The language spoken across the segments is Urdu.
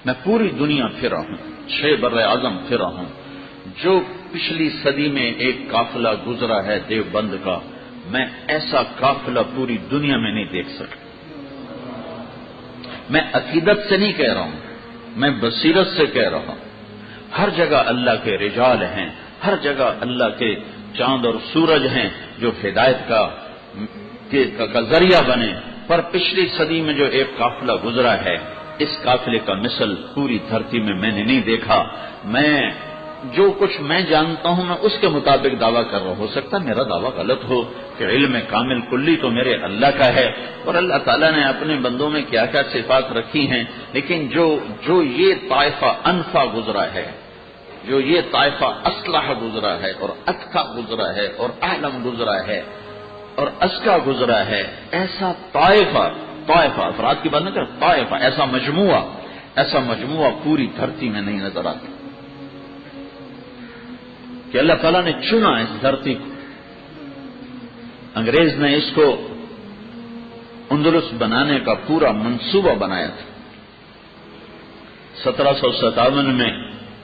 میں پوری دنیا پھرا ہوں، 6 بر اعظم پھرا ہوں، جو پچھلی صدی میں ایک قافلہ گزرا ہے دیوبند کا، میں ایسا قافلہ پوری دنیا میں نہیں دیکھ سکتا۔ میں عقیدت سے نہیں کہہ رہا ہوں، میں بصیرت سے کہہ رہا ہوں۔ ہر جگہ اللہ کے رجال ہیں، ہر جگہ اللہ کے چاند اور سورج ہیں جو ہدایت کا ذریعہ بنے، پر پچھلی صدی میں جو ایک قافلہ گزرا ہے، اس قافلے کا مثل پوری دھرتی میں نے نہیں دیکھا۔ میں جو کچھ میں جانتا ہوں میں اس کے مطابق دعویٰ کر رہا ہوں، ہو سکتا ہے میرا دعویٰ غلط ہو، کہ علم کامل کلی تو میرے اللہ کا ہے، اور اللہ تعالیٰ نے اپنے بندوں میں کیا کیا صفات رکھی ہیں، لیکن جو یہ طائفہ انفع گزرا ہے، جو یہ طائفہ اصلح گزرا ہے اور اتقى گزرا ہے اور اعلم گزرا ہے اور ازکى گزرا ہے، ایسا طائفہ افراد کی بات نہ کر، طائفہ ایسا مجموعہ پوری دھرتی میں نہیں نظر آتا، کہ اللہ تعالیٰ نے چنا اس دھرتی کو۔ انگریز نے اس کو اندلس بنانے کا پورا منصوبہ بنایا تھا۔ 1757 میں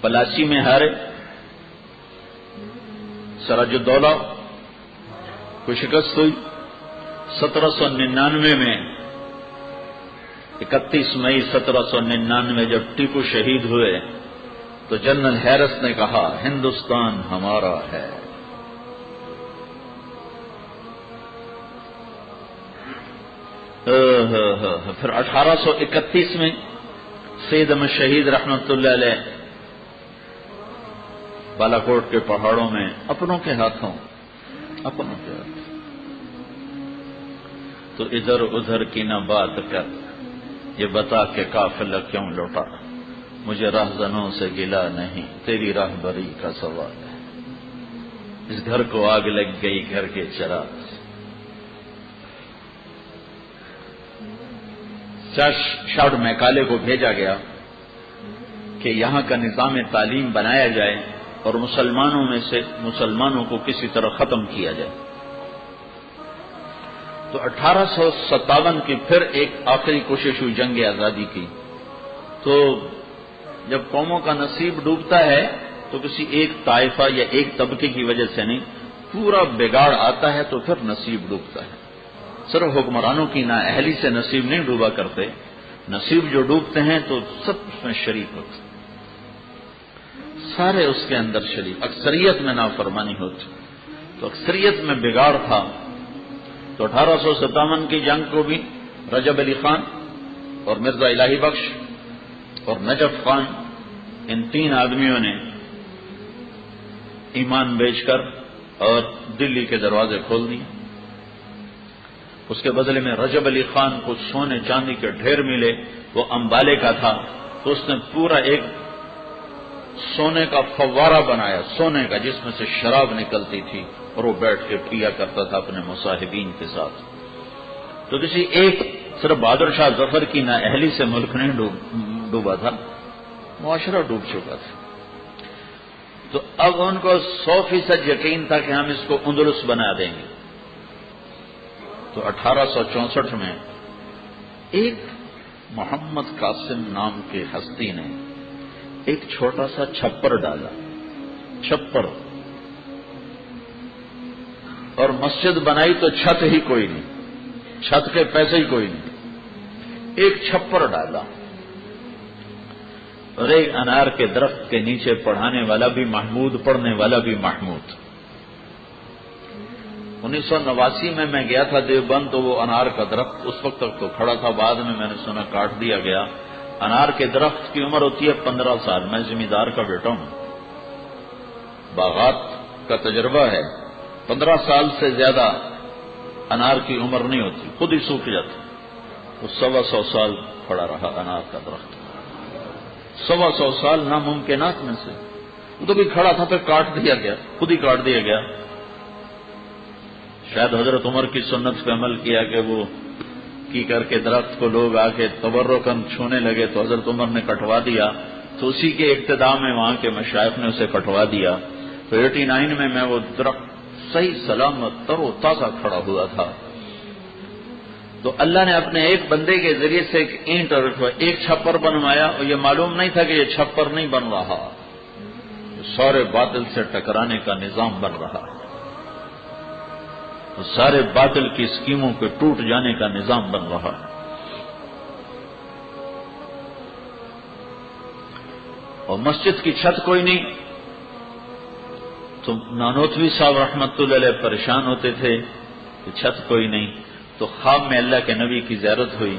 پلاسی میں ہارے، سراج الدولہ کو شکست ہوئی۔ 1799 میں 31 مئی 1799 جب ٹیپو شہید ہوئے تو جنرل ہیرس نے کہا ہندوستان ہمارا ہے۔ پھر 1831 میں سید احمد شہید رحمت اللہ علیہ بالا کوٹ کے پہاڑوں میں اپنوں کے ہاتھوں تو ادھر ادھر کی نہ بات کر، یہ بتا کہ قافلہ کیوں لوٹا، مجھے راہزنوں سے گلا نہیں، تیری راہبری کا سوال ہے۔ اس گھر کو آگ لگ گئی گھر کے چراغ سے۔ شارڈ میکالے کو بھیجا گیا کہ یہاں کا نظام تعلیم بنایا جائے اور مسلمانوں کو کسی طرح ختم کیا جائے۔ تو 1857 کی پھر ایک آخری کوشش ہوئی جنگ آزادی کی۔ تو جب قوموں کا نصیب ڈوبتا ہے تو کسی ایک طائفہ یا ایک طبقے کی وجہ سے نہیں، پورا بگاڑ آتا ہے تو پھر نصیب ڈوبتا ہے۔ صرف حکمرانوں کی نااہلی سے نصیب نہیں ڈوبا کرتے، نصیب جو ڈوبتے ہیں تو سب اس میں شریک ہوتے، سارے اس کے اندر شریک۔ اکثریت میں نافرمانی ہوتی تو اکثریت میں بگاڑ تھا۔ تو 1857 کی جنگ کو بھی رجب علی خان اور مرزا الہی بخش اور نجف خان، ان 3 آدمیوں نے ایمان بیچ کر اور دلی کے دروازے کھول دیے۔ اس کے بدلے میں رجب علی خان کو سونے چاندی کے ڈھیر ملے، وہ امبالے کا تھا، تو اس نے پورا ایک سونے کا فوارہ بنایا، سونے کا، جس میں سے شراب نکلتی تھی اور وہ بیٹھ کے پیا کرتا تھا اپنے مصاحبین کے ساتھ۔ تو کسی ایک صرف بہادر شاہ ظفر کی نااہلی سے ملک نہیں ڈوبا تھا، معاشرہ ڈوب چکا تھا۔ تو اب ان کو 100% یقین تھا کہ ہم اس کو اندلس بنا دیں گے۔ تو 1864 میں ایک محمد قاسم نام کے ہستی نے ایک چھوٹا سا چھپر ڈالا، چھپر، اور مسجد بنائی تو چھت ہی کوئی نہیں، چھت کے پیسے ہی کوئی نہیں، ایک چھپر ڈالا اور ایک انار کے درخت کے نیچے پڑھانے والا بھی محمود، پڑھنے والا بھی محمود۔ 1989 میں گیا تھا دیوبند، تو وہ انار کا درخت اس وقت تک تو کھڑا تھا، بعد میں نے سنا کاٹ دیا گیا۔ انار کے درخت کی عمر ہوتی ہے 15 سال، میں زمیندار کا بیٹا ہوں، باغات کا تجربہ ہے، 15 سال سے زیادہ انار کی عمر نہیں ہوتی، خود ہی سوکھ جاتی۔ وہ 125 سال کھڑا رہا انار کا درخت، 125 سال ناممکنات میں سے، وہ تو بھی کھڑا تھا، پھر کاٹ دیا گیا، خود ہی کاٹ دیا گیا۔ شاید حضرت عمر کی سنت پہ عمل کیا کہ وہ کی کر کے درخت کو لوگ آ کے تبرکاً چھونے لگے، تو حضرت عمر نے کٹوا دیا، تو اسی کے اقتداء میں وہاں کے مشائخ نے اسے کٹوا دیا۔ تو 89 میں وہ درخت صحیح سلامت تر و تازہ کھڑا ہوا تھا۔ تو اللہ نے اپنے ایک بندے کے ذریعے سے ایک اینٹ اور ایک چھپر بنوایا، اور یہ معلوم نہیں تھا کہ یہ چھپر نہیں بن رہا، سارے باطل سے ٹکرانے کا نظام بن رہا، سارے باطل کی اسکیموں کے ٹوٹ جانے کا نظام بن رہا۔ اور مسجد کی چھت کوئی نہیں، تو نانوتوی صاحب رحمت اللہ علیہ پریشان ہوتے تھے کہ چھت کوئی نہیں، تو خواب میں اللہ کے نبی کی زیارت ہوئی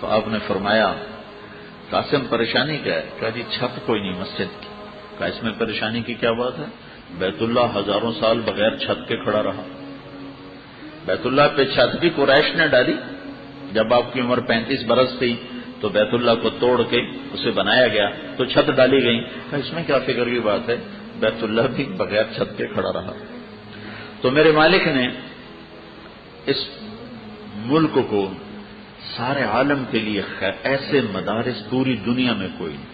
تو آپ نے فرمایا قاسم پریشانی کیا ہے؟ کہا جی چھت کوئی نہیں مسجد کی۔ کہا اس میں پریشانی کی کیا بات ہے؟ بیت اللہ ہزاروں سال بغیر چھت کے کھڑا رہا، بیت اللہ پہ چھت بھی قریش نے ڈالی، جب آپ کی عمر 35 برس تھی تو بیت اللہ کو توڑ کے اسے بنایا گیا تو چھت ڈالی گئی۔ کہا اس میں کیا فکر کی بات ہے؟ بیت اللہ بھی بغیر چھت کے کھڑا رہا۔ تو میرے مالک نے اس ملک کو سارے عالم کے لیے ایسے مدارس پوری دنیا میں کوئی نہیں،